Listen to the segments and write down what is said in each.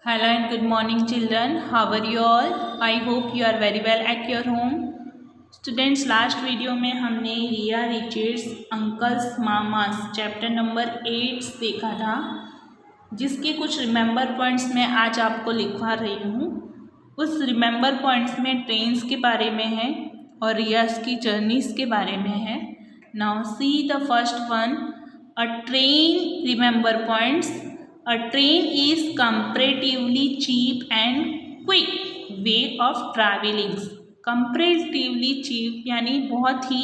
Hello and good morning children. How are you all? I hope you are very well at your home. Students, last video में हमने Riya Richards uncles mamas chapter number 8 देखा था, जिसके कुछ remember points मैं आज आपको लिखवा रही हूँ। उस रिमेंबर पॉइंट्स में ट्रेन्स के बारे में है और रियाज की जर्नीज के बारे में है। Now see the first one, a train remember points. A train is comparatively cheap and quick way of traveling. Comparatively cheap यानी बहुत ही,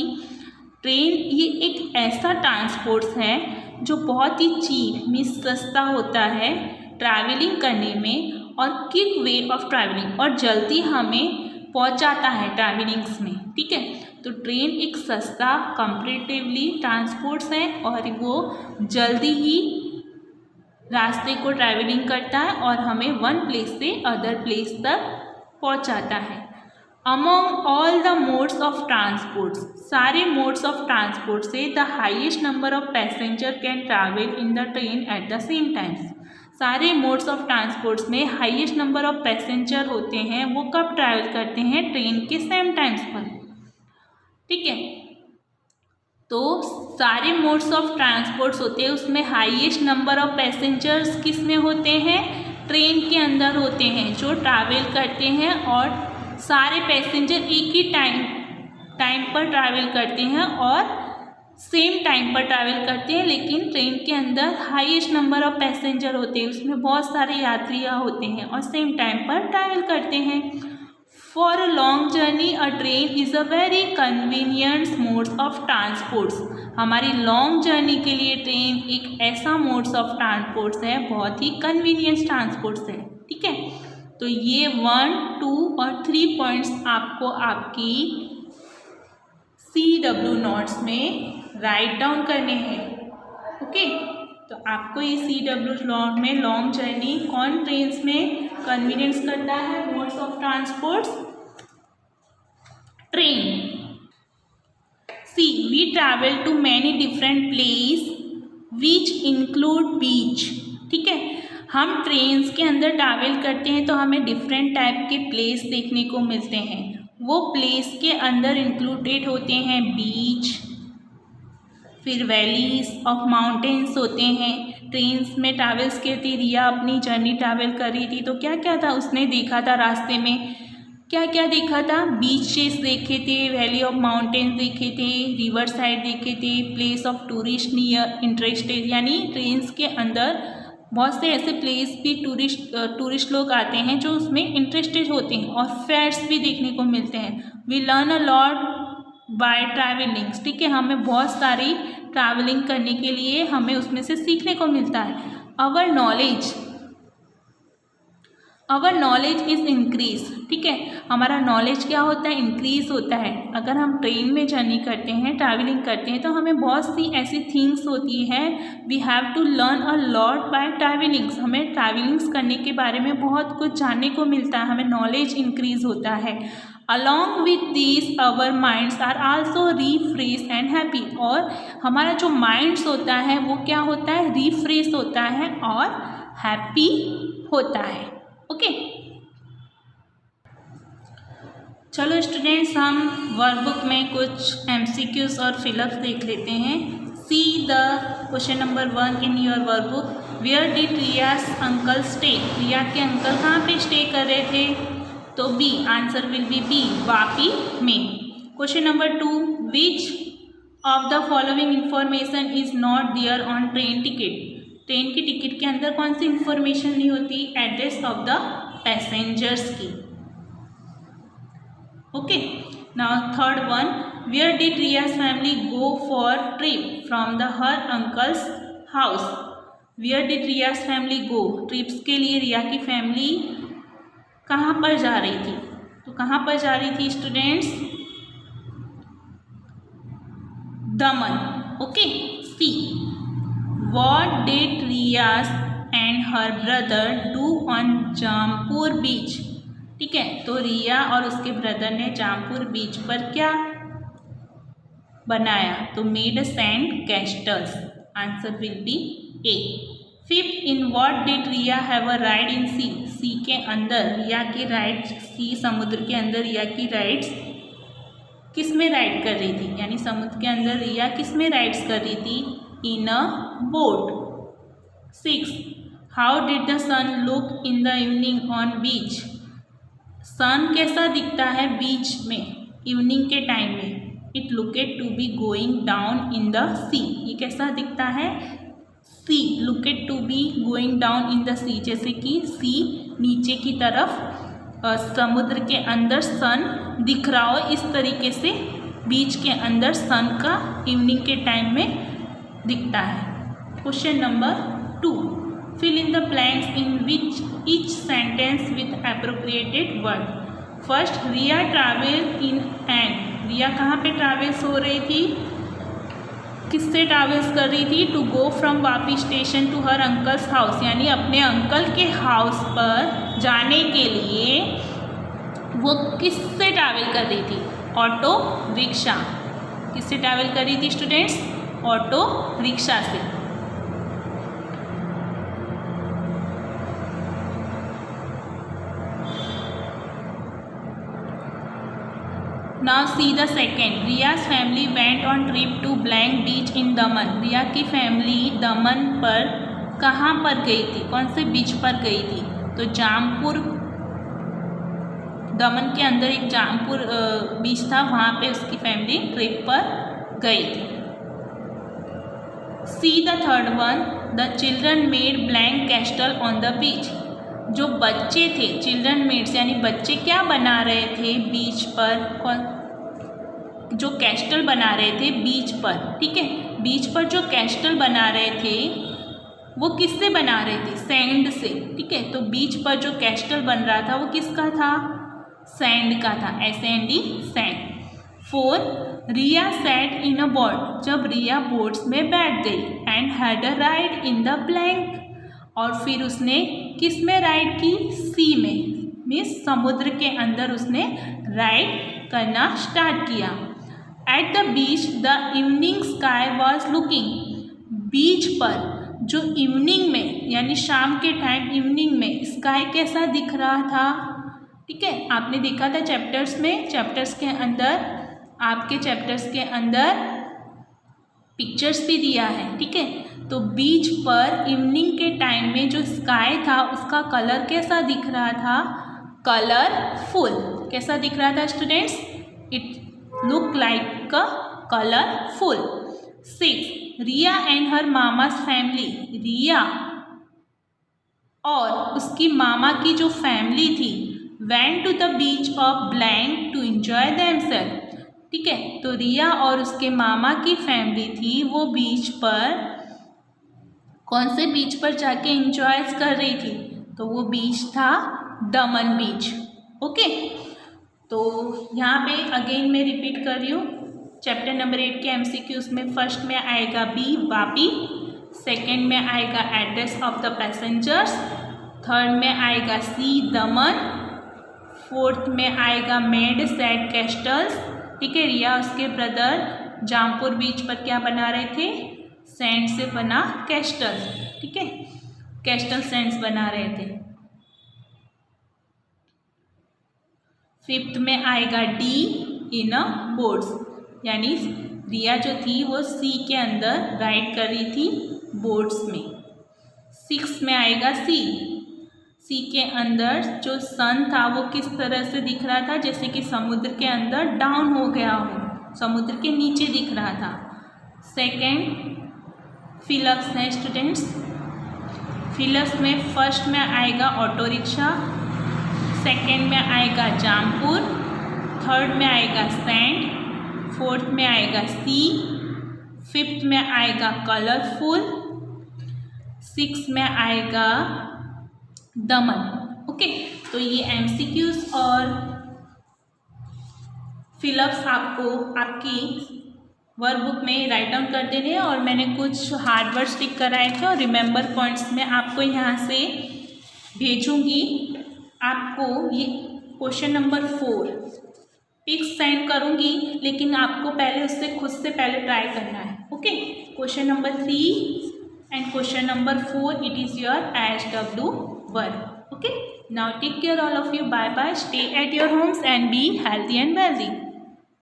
ट्रेन ये एक ऐसा ट्रांसपोर्ट है जो बहुत ही चीप मीन्स सस्ता होता है ट्रैवलिंग करने में, और क्विक वे ऑफ ट्रैवलिंग और जल्दी हमें पहुंचाता है ट्रैवलिंग्स में। ठीक है, तो ट्रेन एक सस्ता कंपैरेटिवली ट्रांसपोर्ट्स है और वो जल्दी ही रास्ते को ट्रैवलिंग करता है और हमें वन प्लेस से अदर प्लेस तक पहुंचाता है। Among all the modes of transports, सारे मोड्स ऑफ ट्रांसपोर्ट से the highest number of passenger can travel in the train at the same times. सारे मोड्स ऑफ ट्रांसपोर्ट्स में हाईएस्ट नंबर ऑफ पैसेंजर होते हैं, वो कब ट्रैवल करते हैं? ट्रेन के सेम टाइम्स पर। ठीक है, तो सारे मोड्स ऑफ ट्रांसपोर्ट्स होते हैं, उसमें हाईएस्ट नंबर ऑफ पैसेंजर्स किस में होते हैं? ट्रेन के अंदर होते हैं, जो ट्रैवल करते हैं, और सारे पैसेंजर एक ही टाइम पर ट्रैवल करते हैं और सेम टाइम पर ट्रैवल करते हैं, लेकिन ट्रेन के अंदर हाईएस्ट नंबर ऑफ पैसेंजर होते हैं, उसमें बहुत सारे यात्रियाँ होते हैं और सेम टाइम पर ट्रैवल करते हैं। For a long journey, a train is a very convenient mode of transport. हमारी लॉन्ग जर्नी के लिए ट्रेन एक ऐसा मोड्स ऑफ ट्रांसपोर्ट्स है, बहुत ही कन्वीनियंस ट्रांसपोर्ट्स है। ठीक है, तो ये 1, 2 और 3 पॉइंट्स आपको आपकी CW नोट्स में राइट डाउन करने हैं। ओके, तो आपको ये CW नोट में लॉन्ग जर्नी कौन ट्रेन्स में कन्वीनियंस करता है? Modes of transports, train. See, we travel to many different place which include beach. ठीक है, हम ट्रेन्स के अंदर ट्रैवल करते हैं तो हमें डिफरेंट टाइप के प्लेस देखने को मिलते हैं। वो प्लेस के अंदर इंक्लूडेड होते हैं बीच, फिर वैलीज ऑफ माउंटेन्स होते हैं। ट्रेन्स में ट्रैवल्स की थी, रिया अपनी जर्नी ट्रैवल कर रही थी, तो क्या क्या था उसने देखा था रास्ते में? क्या क्या देखा था? बीचेस देखे थे, वैली ऑफ माउंटेन्स देखे थे, रिवर साइड देखे थे, place of tourist near interested, यानी ट्रेन्स के अंदर बहुत से ऐसे प्लेस भी टूरिस्ट लोग आते हैं जो उसमें इंटरेस्टेड होते हैं, और फेयर्स भी देखने को मिलते हैं। We learn a lot by travelling. ठीक है, हमें बहुत सारी ट्रैवलिंग करने के लिए हमें उसमें से सीखने को मिलता है। Our knowledge is increase. ठीक है, हमारा नॉलेज क्या होता है? इंक्रीज होता है। अगर हम ट्रेन में जर्नी करते हैं, ट्रैवलिंग करते हैं, तो हमें बहुत सी ऐसी थिंग्स होती है, we have to learn a lot by travellings. हमें ट्रैवलिंग्स करने के बारे में बहुत कुछ जानने को मिलता है, हमें नॉलेज इंक्रीज होता है। Along with these, our minds are also refreshed and happy। और हमारा जो माइंड्स होता है वो क्या होता है? रिफ्रेश होता है और हैप्पी होता है। ओके, चलो स्टूडेंट्स, हम वर्कबुक में कुछ MCQs और फिलअप्स देख लेते हैं। See the question number 1 in your workbook. Where did Riya's uncle stay? Riya के अंकल कहाँ पे स्टे कर रहे थे? तो B, answer will be B, Vapi में। Question number 2, which of the following information is not there on train ticket? Train की ticket के अंदर कौन सी इंफॉर्मेशन नहीं होती? एड्रेस ऑफ द पैसेंजर्स की। Okay, now third one, where did Riya's family go for trip from the her uncle's house? Where did Riya's family go? Trips के लिए रिया की फैमिली कहाँ पर जा रही थी? तो कहाँ पर जा रही थी students? Daman. Okay, see, what did Riya's and her brother do on Jampur beach? ठीक है, तो रिया और उसके ब्रदर ने जामपुर बीच पर क्या बनाया? तो made sand castles. Answer will be A. Fifth, in what did Riya have a ride in sea, sea के अंदर रिया की राइड्स, सी समुद्र के अंदर रिया की राइड्स किस में राइड कर रही थी, यानी समुद्र के अंदर रिया किस में राइड्स कर रही थी, in a boat. Six, how did the sun look in the evening on beach, sun कैसा दिखता है बीच में इवनिंग के टाइम में, it looked to be going down in the sea, ये कैसा दिखता है, sea looked to be going down in the sea, जैसे कि सी नीचे की तरफ समुद्र के अंदर सन दिख रहा हो, इस तरीके से बीच के अंदर सन का इवनिंग के टाइम में दिखता है। Question number 2, fill in the blanks in which each sentence with appropriated word. First, Riya travel in and, Riya कहाँ पे ट्रैवल्स हो रही थी, किससे ट्रैवल्स कर रही थी, to go from Vapi station to her uncle's house, यानी अपने अंकल के हाउस पर जाने के लिए वो किससे ट्रैवल कर रही थी, ऑटो रिक्शा, किससे ट्रैवल कर रही थी स्टूडेंट्स, ऑटो रिक्शा से। Now see the second, Riya's family went on trip to blank beach in Daman, Riya की फैमिली दमन पर कहाँ पर गई थी, कौन से बीच पर गई थी, तो जामपुर, दमन के अंदर एक जामपुर बीच था, वहाँ पे उसकी फैमिली ट्रिप पर गई थी। See the third one, the children made blank castle on the beach, जो बच्चे थे चिल्ड्रन मेड्स यानी बच्चे क्या बना रहे थे बीच पर, जो कैस्टल बना रहे थे बीच पर, ठीक है, बीच पर जो कैस्टल बना रहे थे वो किससे बना रहे थे, सैंड से, ठीक है, तो बीच पर जो कैस्टल बन रहा था वो किसका था, सैंड का था, SND sand. 4, Riya sat in a boat, जब रिया बोट्स में बैठ गई, and had a ride in the blank, और फिर उसने किस में राइड की, सी में, मीन्स समुद्र के अंदर उसने राइड करना स्टार्ट किया। At the beach the evening sky was looking, beach पर जो इवनिंग में यानी शाम के टाइम इवनिंग में स्काई कैसा दिख रहा था, ठीक है, आपने देखा था चैप्टर्स में, चैप्टर्स के अंदर, आपके चैप्टर्स के अंदर पिक्चर्स भी दिया है, ठीक है, तो बीच पर इवनिंग के टाइम में जो स्काई था उसका कलर कैसा दिख रहा था, कलरफुल, कैसा दिख रहा था students, it look like a colourful. 6, Riya and her mama's family, Riya और उसकी मामा की जो फैमिली थी, went to the beach of blank to enjoy themselves, ठीक है, तो रिया और उसके मामा की फैमिली थी वो बीच पर, कौन से बीच पर जाके एंजॉय कर रही थी, तो वो बीच था दमन बीच। ओके, तो यहाँ पे अगेन मैं रिपीट कर रही हूँ, चैप्टर नंबर 8 के MCQs में फर्स्ट में आएगा बी वापी, सेकंड में आएगा address of the passengers, third में आएगा सी दमन, फोर्थ में आएगा मेड सैड कैस्टल्स, ठीक है, रिया उसके ब्रदर जामपुर बीच पर क्या बना रहे थे, सैंड से बना कैस्टल, ठीक है, कैस्टल सैंड्स बना रहे थे। फिफ्थ में आएगा डी इन अ बोट्स, यानी रिया जो थी वो सी के अंदर राइड कर रही थी बोट्स में। सिक्स में आएगा सी, सी के अंदर जो सन था वो किस तरह से दिख रहा था, जैसे कि समुद्र के अंदर डाउन हो गया हो, समुद्र के नीचे दिख रहा था। सेकेंड फिलअप्स हैं स्टूडेंट्स, फिलअप्स में फर्स्ट में आएगा ऑटो रिक्शा, सेकेंड में आएगा जामपुर, थर्ड में आएगा सैंड, फोर्थ में आएगा सी, फिफ्थ में आएगा कलरफुल, सिक्स में आएगा दमन। ओके, तो ये MCQs और फिलअप्स आपको आपकी वर्कबुक में राइट डाउन कर देने हैं, और मैंने कुछ हार्ड वर्ड्स टिक कराए थे और रिमेंबर पॉइंट्स में आपको यहाँ से भेजूँगी। आपको ये क्वेश्चन नंबर 4 पिक्स सेंड करूँगी, लेकिन आपको पहले उससे खुद से पहले ट्राई करना है। Okay, question number 3 And question number 4, it is your SW verb. Okay. Now take care all of you. Bye bye. Stay at your homes and be healthy and wealthy.